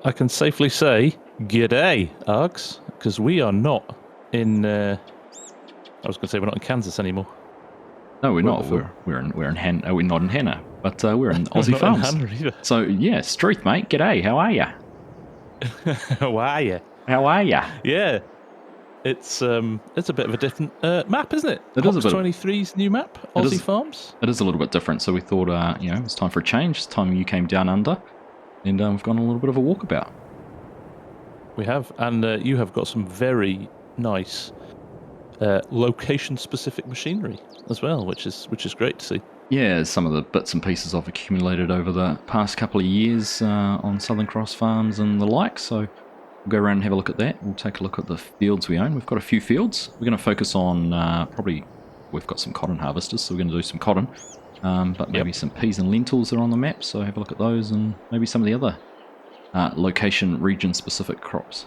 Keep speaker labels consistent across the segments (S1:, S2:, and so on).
S1: I can safely say, g'day, Args, because we are not in. I was going to say we're not in Kansas anymore.
S2: No, we're not. We're in Hanna. We're not in Hanna, but we're in Aussie
S1: not
S2: Farms.
S1: in Hanna either.
S2: So yeah, Struth, mate. G'day. How are ya?
S1: How are you?
S2: How are ya?
S1: Yeah, it's a bit of a different map, isn't it?
S2: It is a bit.
S1: 23's new map, Aussie Farms.
S2: It is a little bit different. So we thought, it's time for a change. It's time you came down under, and we've gone on a little bit of a walkabout.
S1: We have, and you have got some very nice location-specific machinery as well, which is great to see.
S2: Yeah, some of the bits and pieces I've accumulated over the past couple of years on Southern Cross Farms and the like. So we'll go around and have a look at that. We'll take a look at the fields we own. We've got a few fields. We're going to focus on we've got some cotton harvesters, so we're going to do some cotton. But maybe some peas and lentils are on the map, so have a look at those, and maybe some of the other location, region-specific crops.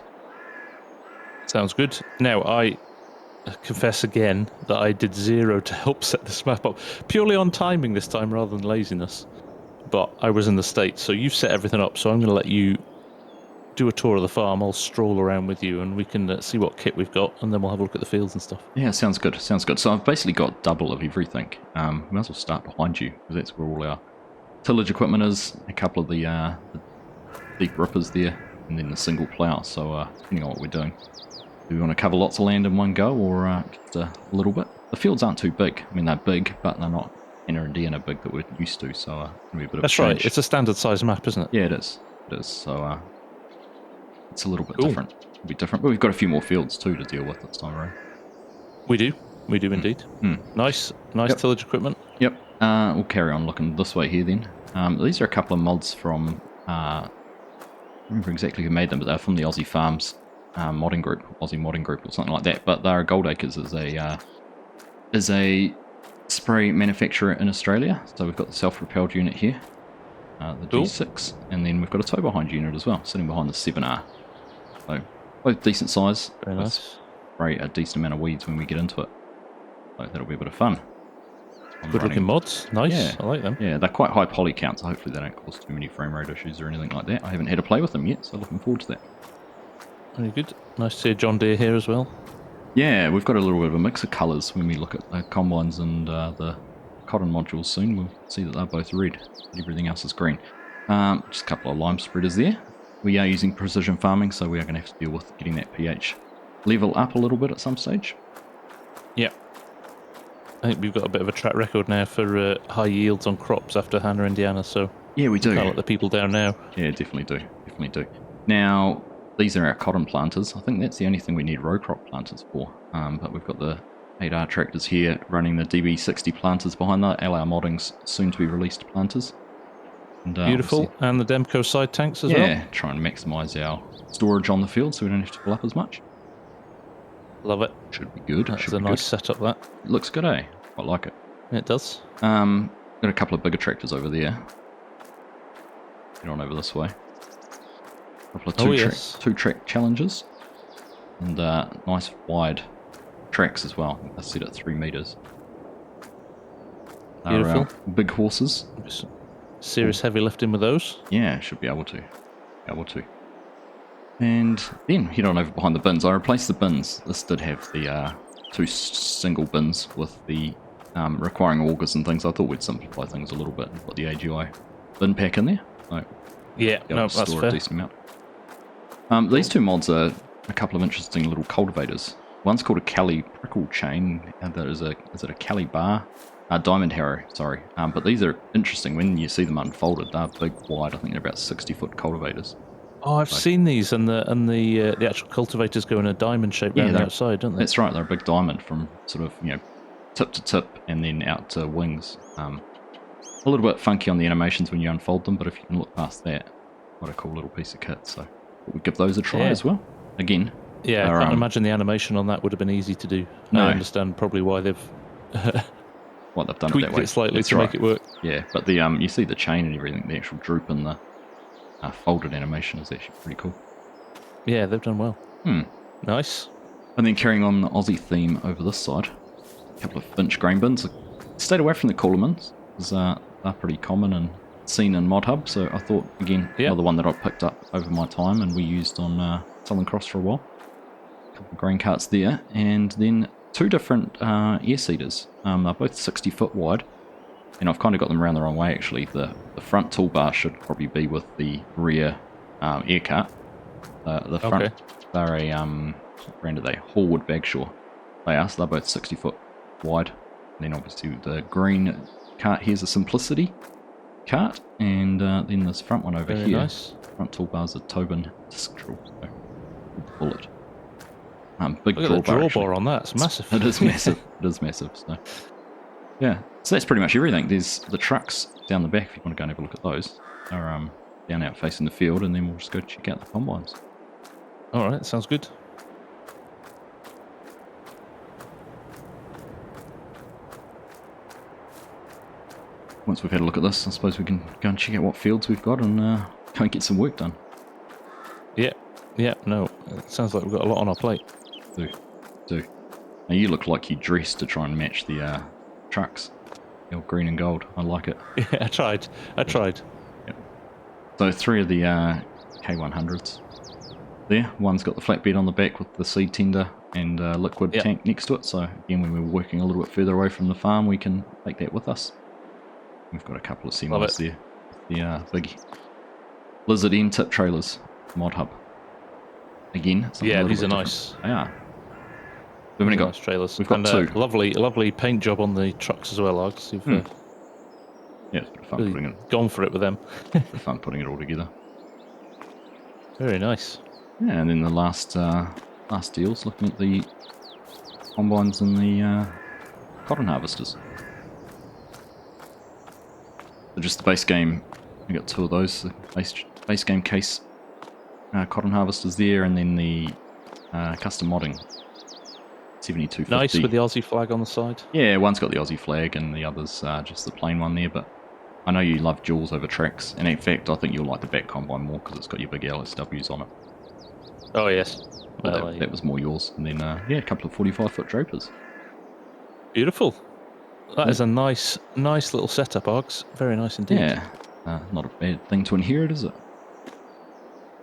S1: Sounds good. Now, I confess again that I did zero to help set this map up, purely on timing this time rather than laziness. But I was in the States, so you've set everything up, so I'm going to let you do a tour of the farm. I'll stroll around with you, and we can see what kit we've got, and then we'll have a look at the fields and stuff.
S2: Yeah, sounds good. Sounds good. So I've basically got double of everything. We might as well start behind you, because that's where all our tillage equipment is. A couple of the deep rippers there, and then the single plough. So depending on what we're doing, do we want to cover lots of land in one go, or just a little bit? The fields aren't too big. I mean, they're big, but they're not Hanna Indiana big that we're used to. So it's going to be a bit of a change.
S1: That's right. It's a standard size map, isn't it?
S2: Yeah, it is. It is. So it's a little bit different. It'll be different, but we've got a few more fields too to deal with this time around.
S1: We do indeed. Nice tillage equipment.
S2: Yep. We'll carry on looking this way here then. These are a couple of mods from I don't remember exactly who made them, but they're from the Aussie Farms modding group, Aussie modding group, or something like that. But they're Gold Acres is a spray manufacturer in Australia. So we've got the self-propelled unit here, the G6, and then we've got a tow-behind unit as well, sitting behind the 7R. So both decent size.
S1: Very nice.
S2: Spray a decent amount of weeds when we get into it. So that'll be a bit of fun.
S1: Good looking mods. Nice. Yeah. I like them.
S2: Yeah, they're quite high poly counts, so hopefully they don't cause too many frame rate issues or anything like that. I haven't had to play with them yet, so looking forward to that.
S1: Very good. Nice to see a John Deere here as well.
S2: Yeah, we've got a little bit of a mix of colours when we look at the combines and the cotton modules soon. We'll see that they're both red. Everything else is green. Just a couple of lime spreaders there. We are using precision farming, so we are going to have to deal with getting that pH level up a little bit at some stage.
S1: Yeah. I think we've got a bit of a track record now for high yields on crops after Hanna Indiana, so
S2: yeah, we do.
S1: Can't let the people down now.
S2: Yeah, definitely do. Now, these are our cotton planters. I think that's the only thing we need row crop planters for. But we've got the 8R tractors here running the DB60 planters behind that. LR Modding's soon to be released planters. And,
S1: beautiful, and the Demco side tanks as well.
S2: Yeah, try and maximise our storage on the field so we don't have to fill up as much.
S1: Love it.
S2: Should be good.
S1: That's a nice setup, that.
S2: It looks good, eh? I like it.
S1: It does.
S2: Got a couple of bigger tractors over there. Get on over this way. A couple of two-track challenges. And nice wide tracks as well. I set at 3 meters.
S1: Beautiful.
S2: Big horses.
S1: Serious heavy lifting with those.
S2: Yeah, should be able to. And then head on over behind the bins. I replaced the bins. This did have the 2 single bins with the requiring augers and things. I thought we'd simplify things a little bit and put the AGI bin pack in there. So
S1: yeah, no, that's fair.
S2: A decent amount. These 2 mods are a couple of interesting little cultivators. One's called a Cali prickle chain, and is it a Cali bar? Diamond harrow, sorry. But these are interesting when you see them unfolded. They're big, wide. I think they're about 60-foot cultivators.
S1: Oh, I've seen these, and the actual cultivators go in a diamond shape around the outside, don't they?
S2: That's right. They're a big diamond from sort of tip to tip and then out to wings. A little bit funky on the animations when you unfold them, but if you can look past that, what a cool little piece of kit. So we'll give those a try as well. Again.
S1: Yeah, I can't imagine the animation on that would have been easy to do. No. I understand probably why they've
S2: done
S1: tweaked
S2: it that way.
S1: It slightly to make it work.
S2: Yeah, but the you see the chain and everything, the actual droop and the folded animation is actually pretty cool.
S1: Yeah, they've done well. Nice.
S2: And then carrying on the Aussie theme over this side, a couple of Finch grain bins. Stayed away from the Coleman's, because they're pretty common and seen in Mod Hub, so I thought, again,
S1: Yeah.
S2: another one that I picked up over my time and we used on Southern Cross for a while. A couple of grain carts there, and then 2 different air seeders. They're both 60 foot wide, and I've kind of got them around the wrong way actually. The front toolbar should probably be with the rear air cart. The front,
S1: Okay.
S2: they're a, what brand are they? Hallwood Bagshaw. They are, so they're both 60 foot wide. And then obviously the green cart here's a Simplicity cart, and then this front one over
S1: Very
S2: here.
S1: nice.
S2: Front toolbar's a Tobin disc drill, so bullet. Big
S1: Look at the
S2: drawbar,
S1: drawbar on that. It's massive.
S2: It is massive. It is massive. So yeah, so that's pretty much everything. There's the trucks down the back if you want to go and have a look at those. They're down out facing the field, and then we'll just go check out the combines.
S1: All right, sounds good.
S2: Once we've had a look at this, I suppose we can go and check out what fields we've got and go and get some work done.
S1: Yeah, no, it sounds like we've got a lot on our plate.
S2: Do. Now you look like you dressed to try and match the trucks. Your green and gold. I like it.
S1: Yeah, I tried.
S2: Yep. So 3 of the K100s there. One's got the flatbed on the back with the seed tender and liquid tank next to it. So again, when we're working a little bit further away from the farm, we can take that with us. We've got a couple of semis there. The big Lizard end tip trailers, Mod Hub. Again,
S1: Yeah, these are
S2: different.
S1: nice.
S2: They are. We've only got
S1: Nice trailers.
S2: We've got
S1: and,
S2: 2.
S1: Lovely paint job on the trucks as well, Args. You've
S2: Yeah, it's a bit of fun
S1: really
S2: putting it.
S1: gone for it with them.
S2: Fun putting it all together.
S1: Very nice.
S2: Yeah, and then the last deals, looking at the combines and the cotton harvesters. So just the base game. We got 2 of those. The base game case cotton harvesters there, and then the custom modding 7250.
S1: Nice with the Aussie flag on the side.
S2: Yeah, one's got the Aussie flag and the other's just the plain one there, but I know you love jewels over tracks, and in fact I think you'll like the back combine more because it's got your big LSWs on it.
S1: Oh, yes.
S2: But
S1: Well,
S2: that was more yours. And then, yeah, a couple of 45-foot drapers.
S1: beautiful. That is a nice little setup, Args. Very nice indeed.
S2: Yeah, not a bad thing to inherit, is it?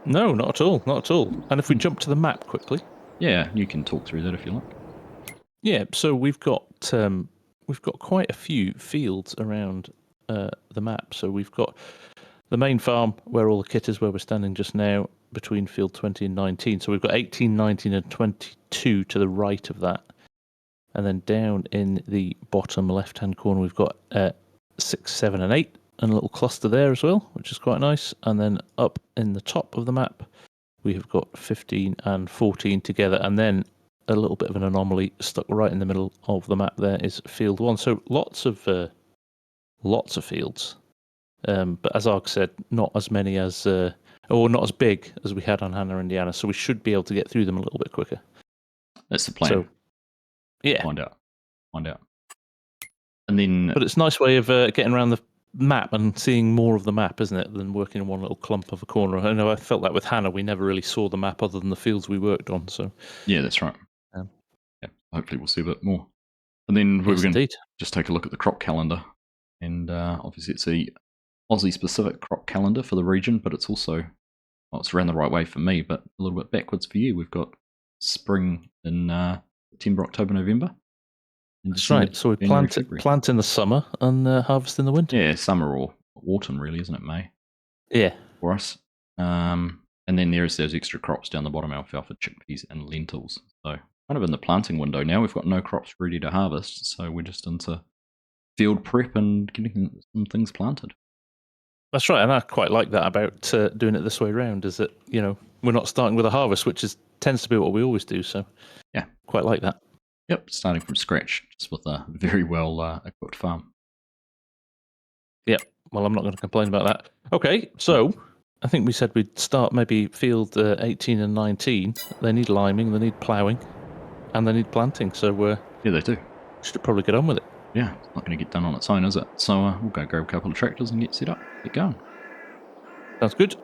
S1: No, not at all. Not at all. And if we jump to the map quickly.
S2: Yeah, you can talk through that if you like.
S1: Yeah, so we've got quite a few fields around the map. So we've got the main farm where all the kit is, where we're standing just now, between field 20 and 19. So we've got 18, 19 and 22 to the right of that. And then down in the bottom left-hand corner, we've got 6, 7 and 8, and a little cluster there as well, which is quite nice. And then up in the top of the map, we have got 15 and 14 together. And then a little bit of an anomaly stuck right in the middle of the map there is field 1. So lots of fields. But as Arg said, not as many as, or not as big as we had on Hanna Indiana. So we should be able to get through them a little bit quicker.
S2: That's the plan.
S1: So, yeah.
S2: Find out. And then...
S1: But it's a nice way of getting around the map and seeing more of the map, isn't it, than working in one little clump of a corner. I know I felt that with Hanna, we never really saw the map other than the fields we worked on. So
S2: yeah, that's right. Yeah, hopefully we'll see a bit more. And then we're going to just take a look at the crop calendar. And obviously it's a Aussie-specific crop calendar for the region, but it's also, well, it's around the right way for me, but a little bit backwards for you. We've got spring in September, October, November.
S1: That's right. So we plant in the summer and harvest in the winter.
S2: Yeah, summer or autumn, really, isn't it? May.
S1: Yeah.
S2: For us. And then there's those extra crops down the bottom: alfalfa, chickpeas, and lentils. So kind of in the planting window now. We've got no crops ready to harvest, so we're just into field prep and getting some things planted.
S1: That's right, and I quite like that about doing it this way around. Is that we're not starting with a harvest, which tends to be what we always do. So
S2: yeah,
S1: quite like that.
S2: Yep, starting from scratch, just with a very well equipped farm.
S1: Yep. Well, I'm not going to complain about that. Okay, so I think we said we'd start maybe field 18 and 19. They need liming, they need ploughing, and they need planting. So
S2: yeah, they do.
S1: Should probably get on with it.
S2: Yeah, it's not going to get done on its own, is it? So we'll go grab a couple of tractors and get set up, get going.
S1: Sounds good.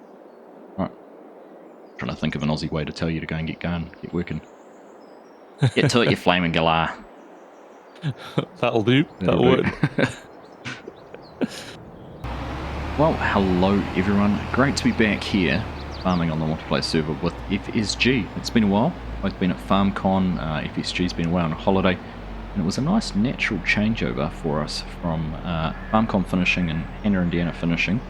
S2: All right. Trying to think of an Aussie way to tell you to go and get going, get working. Get to it, you flaming galah.
S1: That'll do. That'll work.
S2: Well, hello everyone. Great to be back here, farming on the multiplayer server with FSG. It's been a while. I've been at FarmCon, FSG's been away on holiday, and it was a nice natural changeover for us from FarmCon finishing and Hanna Indiana finishing,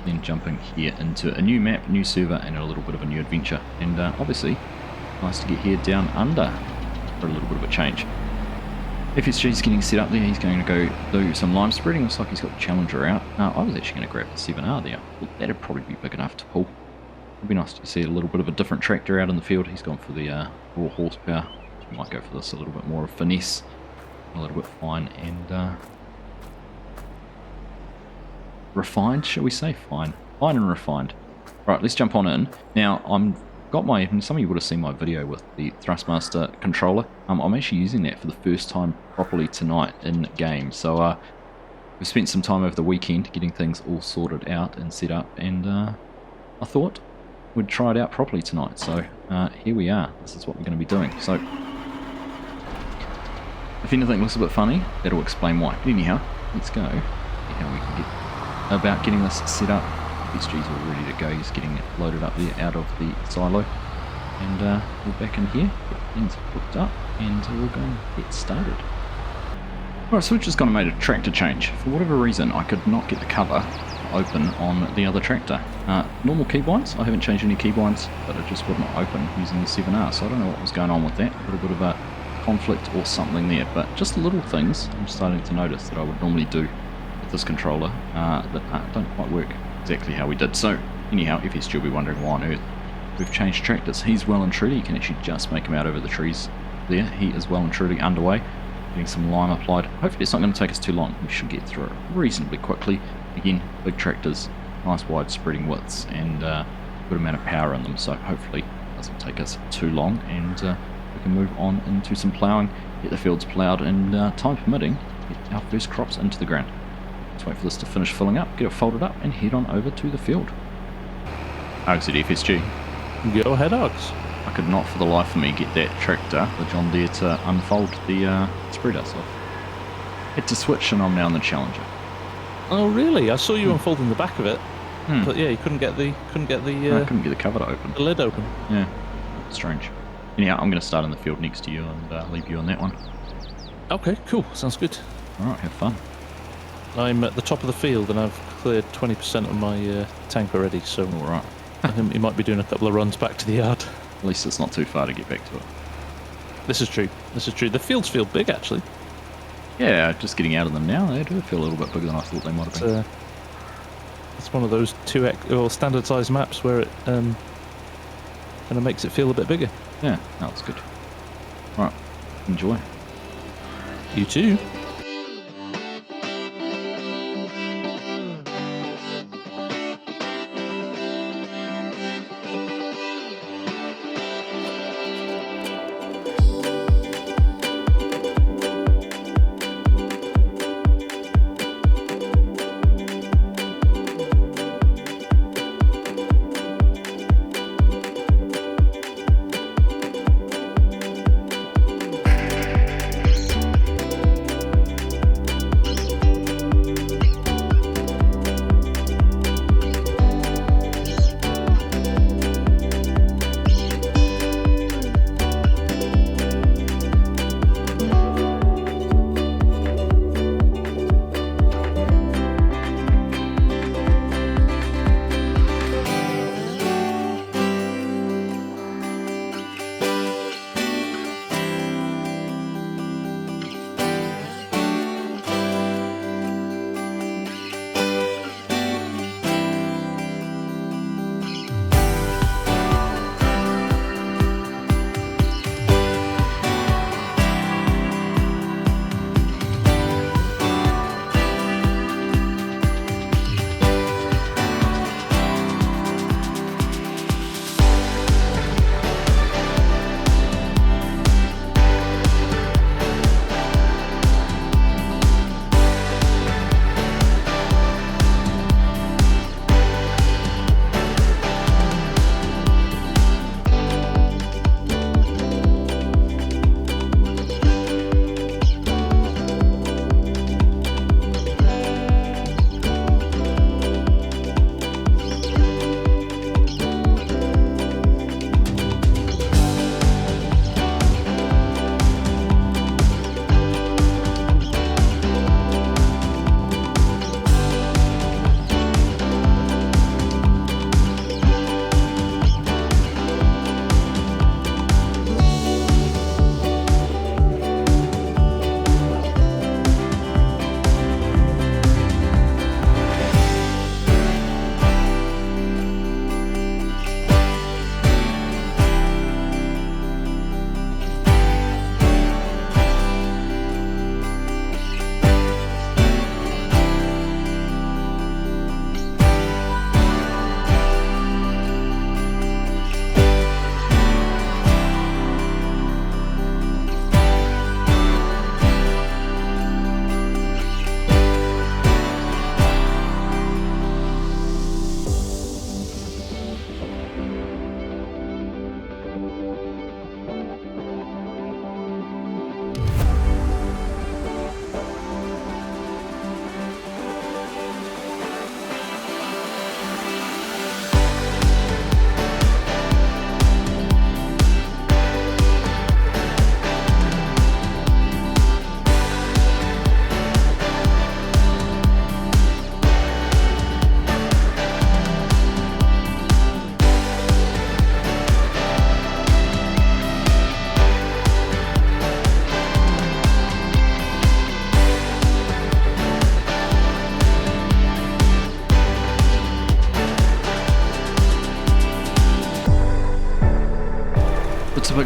S2: then jumping here into a new map, new server, and a little bit of a new adventure. And obviously, nice to get here down under for a little bit of a change. FSG's getting set up there. He's going to go do some lime spreading. Looks like he's got the Challenger out. I was actually going to grab the 7R there. Well, that'd probably be big enough to pull. It'd be nice to see a little bit of a different tractor out in the field. He's gone for the raw horsepower. He might go for this a little bit more of finesse, a little bit fine and refined, shall we say? Fine and refined. Right, let's jump on in. Now, some of you would have seen my video with the Thrustmaster controller. I'm actually using that for the first time properly tonight in game. So we spent some time over the weekend getting things all sorted out and set up, and I thought we'd try it out properly tonight. So here we are. This is what we're going to be doing. So if anything looks a bit funny, that'll explain why. But anyhow, let's go. See how we can get about getting this set up. SG's all ready to go. He's getting it loaded up there out of the silo, and we're back in here, get things hooked up, and we're going to get started. Alright, so we've just gone and made a tractor change. For whatever reason, I could not get the cover open on the other tractor. Normal keybinds, I haven't changed any keybinds, but it just wouldn't open using the 7R, so I don't know what was going on with that. A little bit of a conflict or something there, but just little things I'm starting to notice that I would normally do with this controller that don't quite work exactly how we did. So anyhow, if you're still be wondering why on earth we've changed tractors, he's well and truly, you can actually just make him out over the trees there. He is well and truly underway, getting some lime applied. Hopefully it's not going to take us too long. We should get through it reasonably quickly. Again, big tractors, nice wide spreading widths, and good amount of power in them, so hopefully it doesn't take us too long, and we can move on into some ploughing, get the fields ploughed, and time permitting, get our first crops into the ground. Let's wait for this to finish filling up, get it folded up, and head on over to the field. Argsy FSG.
S1: Go ahead, Args.
S2: I could not for the life of me get that tractor, the John Deere, to unfold the spreader, so had to switch, and I'm now in the Challenger.
S1: Oh really? I saw you unfolding the back of it, but yeah, you couldn't get the
S2: I couldn't get the cover to open.
S1: the lid open.
S2: Yeah, strange. Anyhow, I'm going to start in the field next to you and leave you on that one.
S1: Okay, cool. Sounds good.
S2: Alright, have fun.
S1: I'm at the top of the field and I've cleared 20% of my tank already, so
S2: Alright.
S1: you might be doing a couple of runs back to the yard.
S2: At least it's not too far to get back to it.
S1: This is true. This is true. The fields feel big, actually.
S2: Yeah, just getting out of them now, they do feel a little bit bigger than I thought they might have been.
S1: It's one of those standard size maps where it kind of makes it feel a bit bigger.
S2: Yeah, that's good. Right, enjoy.
S1: You too.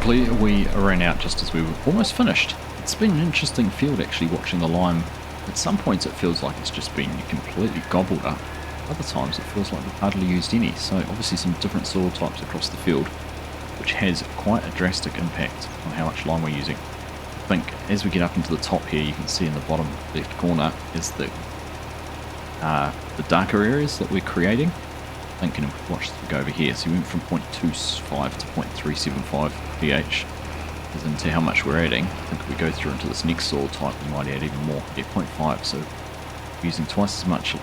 S2: quickly, we ran out just as we were almost finished. It's been an interesting field actually watching the lime. At some points it feels like it's just been completely gobbled up. Other times it feels like we've hardly used any, so obviously some different soil types across the field, which has quite a drastic impact on how much lime we're using. I think as we get up into the top here, you can see in the bottom left corner is the darker areas that we're creating. I think, and watch this go over here, so we went from 0.25 to 0.375 pH as into how much we're adding. I think if we go through into this next soil type, we might add even more, yeah, 0.5, so we're using twice as much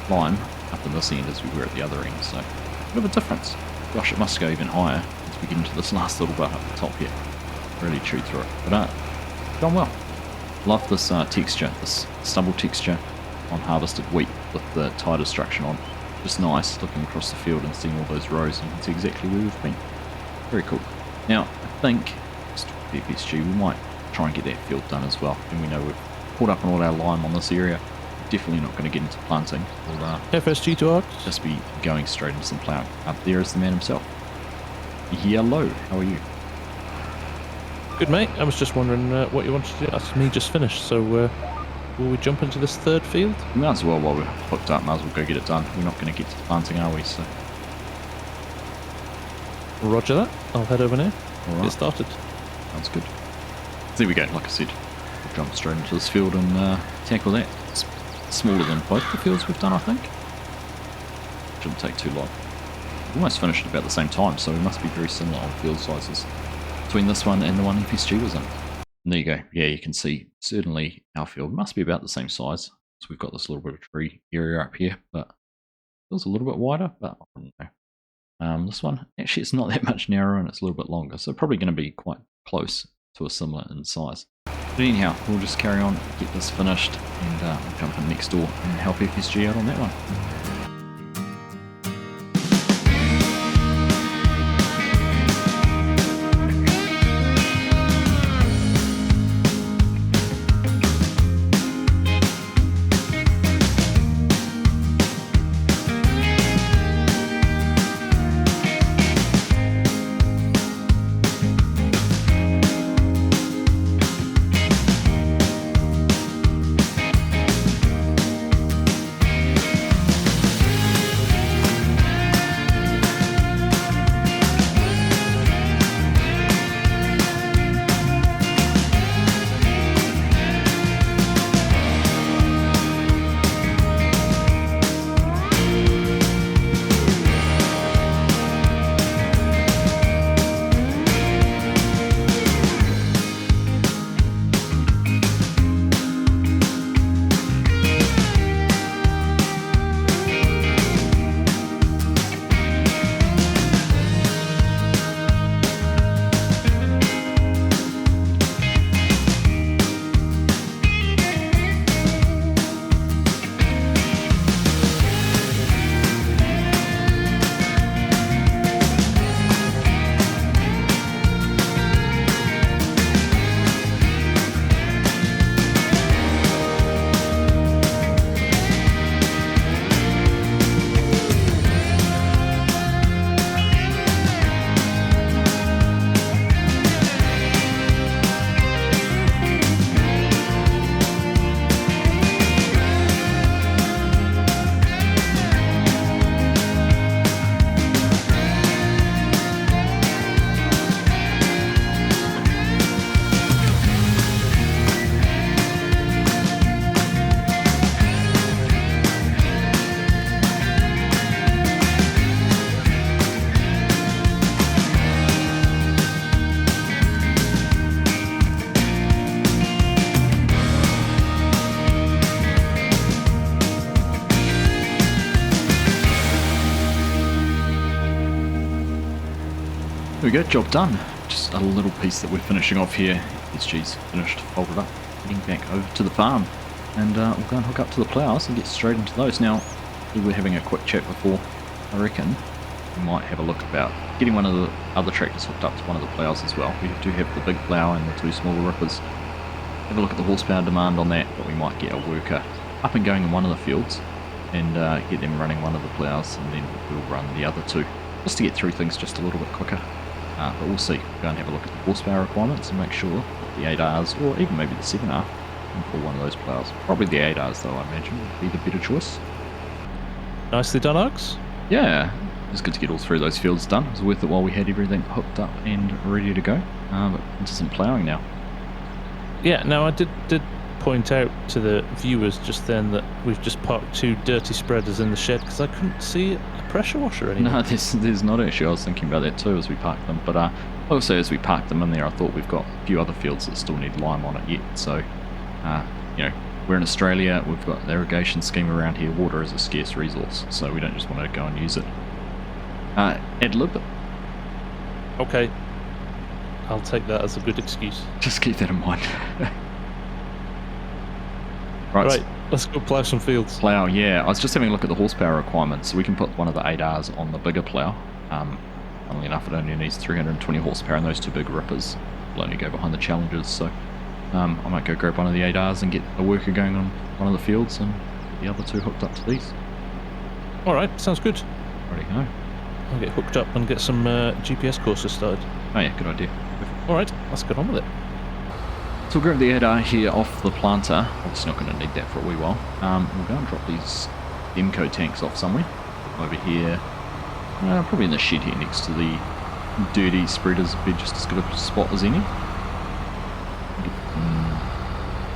S2: lime up in this end as we were at the other end, so a bit of a difference. Gosh, it must go even higher as we get into this last little bit up the top here. Really chewed through it, but gone well. Love this texture, this stubble texture on harvested wheat with the tire destruction on. Just nice looking across the field and seeing all those rows, and you can see exactly where we've been. Very cool. Now, I think, just the FSG, we might try and get that field done as well. And we know we've caught up on all our lime on this area. Definitely not going to get into planting. We'll
S1: FSG to Args.
S2: just be going straight into some ploughing. Up there is the man himself. Hello, how are you?
S1: Good, mate. I was just wondering what you wanted to do. That's me just finished, so will we jump into this third field?
S2: We might as well, while we're hooked up, might as well go get it done. We're not going to get to planting, are we? So,
S1: Roger that. I'll head over now.
S2: all
S1: Get
S2: right,
S1: started.
S2: sounds good. There we go. Like I said, we'll jump straight into this field and tackle that. It's smaller than both the fields we've done, I think. Shouldn't take too long. We almost finished at about the same time, so we must be very similar on field sizes between this one and the one FSG was in. And there you go. Yeah, you can see certainly our field must be about the same size. So we've got this little bit of tree area up here, but it feels a little bit wider, but I don't know. This one, actually it's not that much narrower and it's a little bit longer, so probably going to be quite close to a similar in size. But anyhow, we'll just carry on, get this finished, and we'll jump in next door and help FSG out on that one. There we go, job done. Just a little piece that we're finishing off here. SG's finished, folded up, heading back over to the farm. And we'll go and hook up to the ploughs and get straight into those. Now, we were having a quick chat before. I reckon we might have a look about getting one of the other tractors hooked up to one of the ploughs as well. We do have the big plough and the two smaller rippers. Have a look at the horsepower demand on that, but we might get a worker up and going in one of the fields and get them running one of the ploughs, and then we'll run the other two, just to get through things just a little bit quicker. But we'll see. We'll go and have a look at the horsepower requirements and make sure that the 8Rs, or even maybe the 7R, can pull one of those plows. Probably the 8Rs though, I imagine, would be the better choice.
S1: Nicely done, Args.
S2: Yeah, it's good to get all three of those fields done. It was worth it while we had everything hooked up and ready to go. But into some ploughing now.
S1: Yeah, now I did point out to the viewers just then that we've just parked 2 dirty spreaders in the shed because I couldn't see a pressure washer anymore.
S2: No, there's not actually. I was thinking about that too as we parked them. But also as we parked them in there, I thought we've got a few other fields that still need lime on it yet. So, you know, we're in Australia. We've got an irrigation scheme around here. Water is a scarce resource, so we don't just want to go and use it. Ad lib.
S1: Okay. I'll take that as a good excuse.
S2: Just keep that in mind. Right,
S1: let's go plough some fields.
S2: Plough, yeah. I was just having a look at the horsepower requirements. So we can put one of the 8Rs on the bigger plough. Funnily enough, it only needs 320 horsepower, and those 2 big rippers will only go behind the Challengers. So I might go grab one of the 8Rs and get a worker going on one of the fields and get the other 2 hooked up to these.
S1: Alright, sounds good.
S2: Righty ho.
S1: I'll get hooked up and get some GPS courses started.
S2: Oh yeah, good idea.
S1: Alright, let's get on with it.
S2: So we'll grab the 8R here off the planter. Obviously not going to need that for a wee while. We'll go and drop these Demco tanks off somewhere. Over here. Probably in the shed here next to the dirty spreaders would be just as good a spot as any.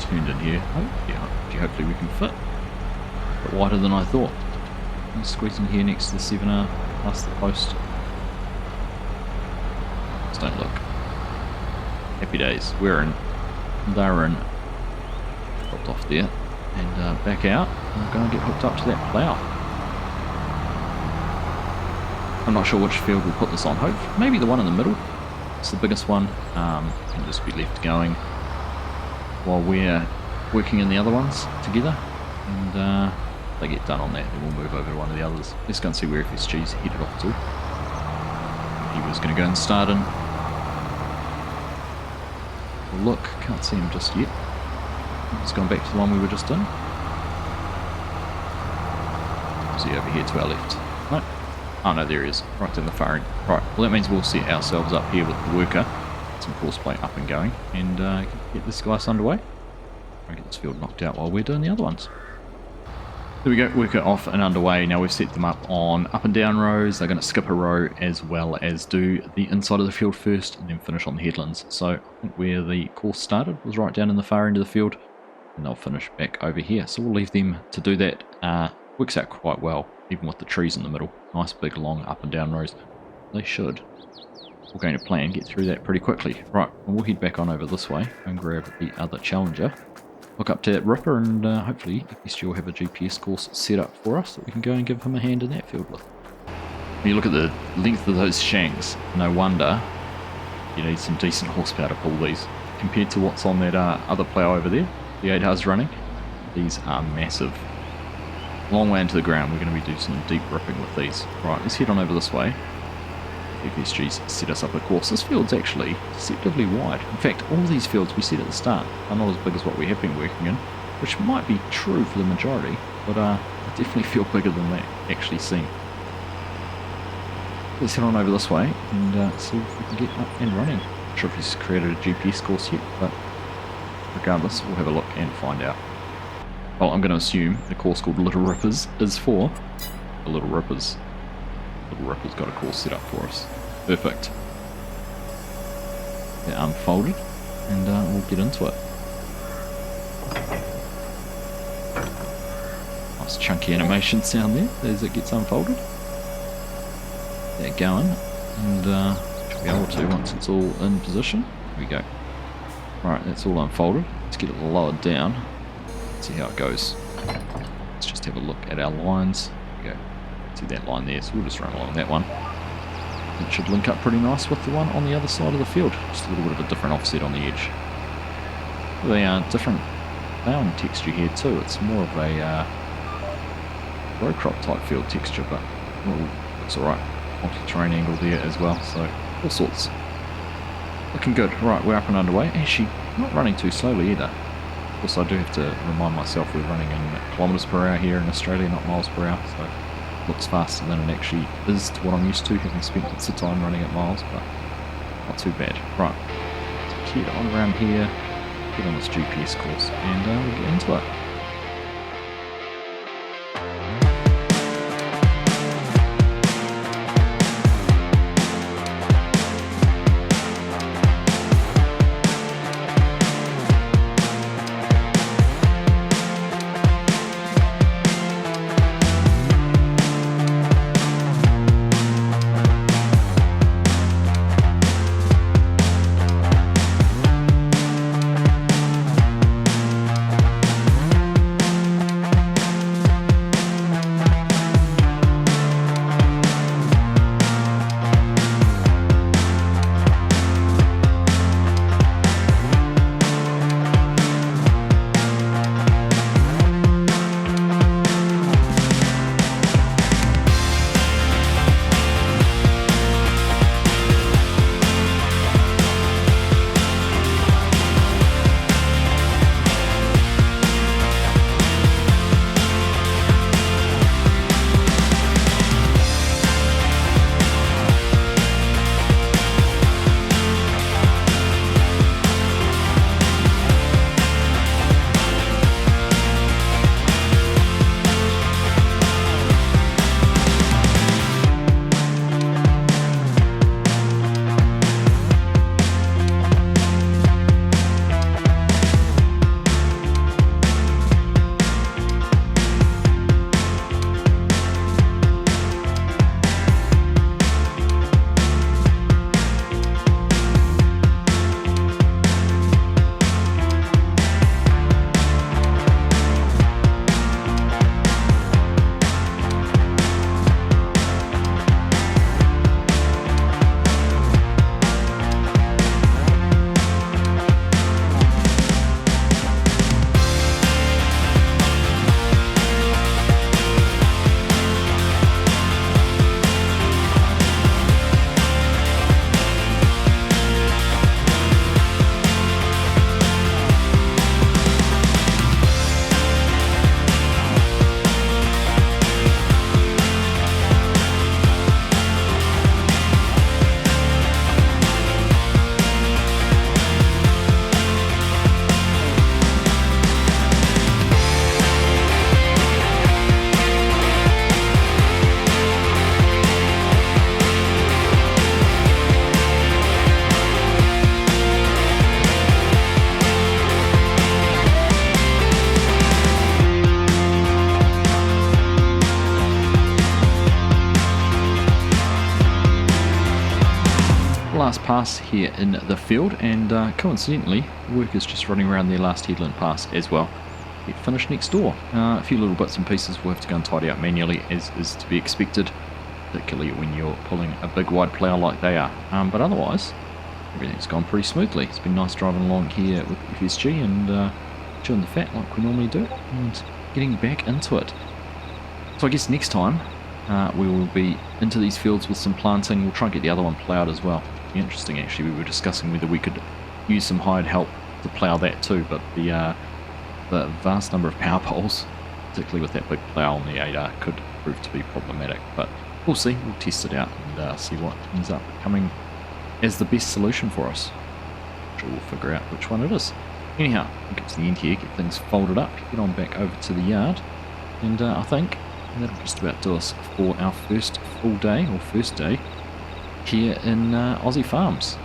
S2: Turned in here. Hopefully we can fit. A bit wider than I thought. I'm squeezing here next to the 7R past the post. Just don't look. Happy days. We're in. They're in. Dropped off there. And back out. And we're going to get hooked up to that plough. I'm not sure which field we'll put this on. Maybe the one in the middle. It's the biggest one. Can just be left going while we're working in the other ones together. And they get done on that, then we'll move over to one of the others. Let's go and see where FSG's headed off to. He was going to go and start in. Look, can't see him just yet. He's gone back to the one we were just in. Is he over here to our left? No. Oh no, there he is. Right down the far end. Right, well that means we'll set ourselves up here with the worker. Get some course plate up and going. And get this guy underway. Try and get this field knocked out while we're doing the other ones. There we go, worker off and underway. Now we've set them up on up and down rows. They're going to skip a row as well as do the inside of the field first and then finish on the headlands. So I think where the course started was right down in the far end of the field and they'll finish back over here. So we'll leave them to do that. Works out quite well, even with the trees in the middle. Nice big long up and down rows. They should. We're going to plan, get through that pretty quickly. Right, and we'll head back on over this way and grab the other Challenger. Look up to that ripper and hopefully FSG will have a GPS course set up for us that we can go and give him a hand in that field with. When you look at the length of those shanks, no wonder you need some decent horsepower to pull these. Compared to what's on that other plough over there, the 8R's running, these are massive. Long way into the ground, we're going to be doing some deep ripping with these. Right, let's head on over this way. FSG's set us up a course. This field's actually deceptively wide. In fact, all of these fields we set at the start are not as big as what we have been working in, which might be true for the majority, but they definitely feel bigger than they actually seem. Let's head on over this way and see if we can get up and running. Not sure if he's created a GPS course yet, but regardless, we'll have a look and find out. Well, I'm going to assume the course called Little Rippers is for the Little Rippers. Little Ripper's got a course set up for us. Perfect. They're unfolded, and we'll get into it. Nice chunky animation sound there as it gets unfolded. They're going, and should be able to once it's all in position. Here we go. Right, that's all unfolded. Let's get it lowered down. See how it goes. Let's just have a look at our lines. There we go. See that line there, so we'll just run along that one. It should link up pretty nice with the one on the other side of the field. Just a little bit of a different offset on the edge. They are different plowing texture here too. It's more of a row crop type field texture, but looks alright. Multi-terrain angle there as well, so all sorts. Looking good. Right, we're up and underway. Actually, not running too slowly either. Of course, I do have to remind myself we're running in kilometres per hour here in Australia, not miles per hour, so it looks faster than it actually is to what I'm used to, having spent lots of time running at miles, but Not too bad. Right. So head on around here, get on this GPS course, and we'll get into it. Last pass here in the field, and coincidentally workers just running around their last headland pass as well. Get finished next door. A few little bits and pieces we'll have to go and tidy up manually, as is to be expected, particularly when you're pulling a big wide plough like they are. But otherwise everything's gone pretty smoothly. It's been nice driving along here with FSG and chewing the fat like we normally do and getting back into it. So I guess next time we will be into these fields with some planting. We'll try and get the other one ploughed as well. It'd be interesting actually. We were discussing whether we could use some hired help to plough that too, but the vast number of power poles, particularly with that big plough on the 8R, could prove to be problematic. But we'll see. We'll test it out and see what ends up coming as the best solution for us. Sure, we'll figure out which one it is. Anyhow, we'll get to the end here, get things folded up, get on back over to the yard, and I think that'll just about do us for our first full day, or first day, here in Aussie Farms.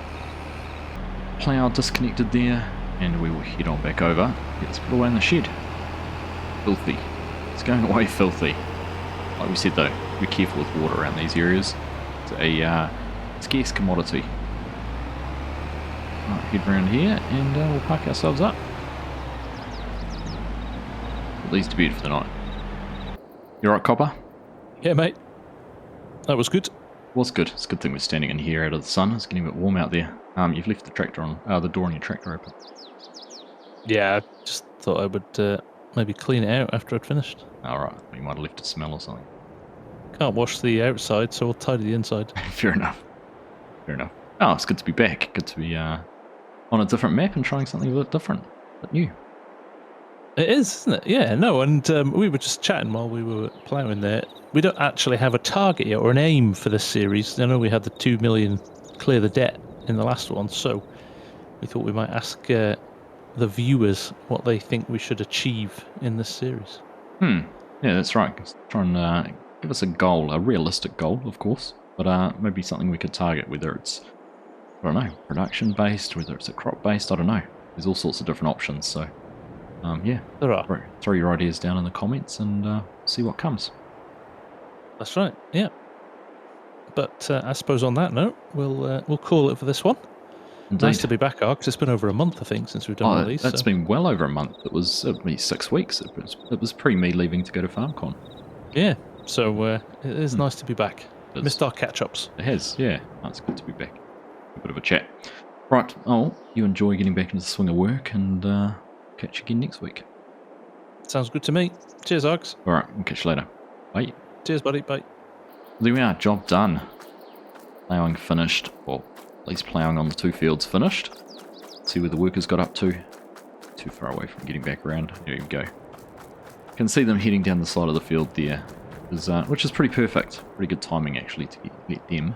S2: Plough disconnected there, and we will head on back over. Get this put away in the shed. Filthy. It's going away filthy. Like we said though, be careful with water around these areas. It's a scarce commodity. Right, head around here, and we'll park ourselves up. Put these to bed for the night. You alright, Copper?
S1: Yeah, mate. That was good.
S2: Was good. It's a good thing we're standing in here out of the sun. It's getting a bit warm out there. You've left the tractor on, the door on your tractor open.
S1: Yeah, I just thought I would maybe clean it out after I'd finished.
S2: Alright, you might have left a smell or something.
S1: Can't wash the outside, so I'll tidy the inside.
S2: Fair enough. Fair enough. Oh, it's good to be back. Good to be on a different map and trying something a bit different, a bit new.
S1: It is, isn't it? Yeah, no, and we were just chatting while we were ploughing there. We don't actually have a target yet or an aim for this series. I know we had the 2 million clear the debt in the last one, so we thought we might ask the viewers what they think we should achieve in this series.
S2: Yeah, that's right. Try and give us a goal, a realistic goal, of course, but maybe something we could target, whether it's, I don't know, production-based, whether it's a crop-based, I don't know. There's all sorts of different options, so yeah.
S1: There are.
S2: Throw your ideas down in the comments and see what comes.
S1: That's right, yeah. But I suppose on that note, we'll call it for this one.
S2: Indeed.
S1: Nice to be back, Args. It's been over a month, I think, since we've done one of these.
S2: That's been well over a month. It was 6 weeks. It was pre me leaving to go to FarmCon.
S1: Yeah, so it is nice to be back. Missed our catch-ups.
S2: It has, yeah. It's good to be back. A bit of a chat. Right, you enjoy getting back into the swing of work, and catch you again next week.
S1: Sounds good to me. Cheers, Args.
S2: All right, we'll catch you later. Bye.
S1: Cheers, buddy. Bye.
S2: There we are, job done. Ploughing finished, or at least ploughing on the 2 fields finished. See where the workers got up to. Too far away from getting back around. There you go. Can see them heading down the side of the field there, which is pretty perfect. Pretty good timing actually to get them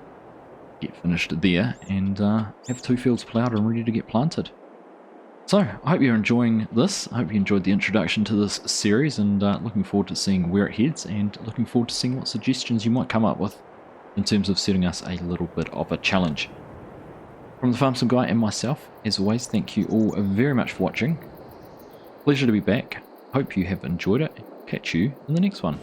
S2: get finished there and have 2 fields ploughed and ready to get planted. So, I hope you're enjoying this. I hope you enjoyed the introduction to this series, and looking forward to seeing where it heads, and looking forward to seeing what suggestions you might come up with in terms of setting us a little bit of a challenge. From the Farm Sim Guy and myself, as always, thank you all very much for watching. Pleasure to be back. Hope you have enjoyed it. Catch you in the next one.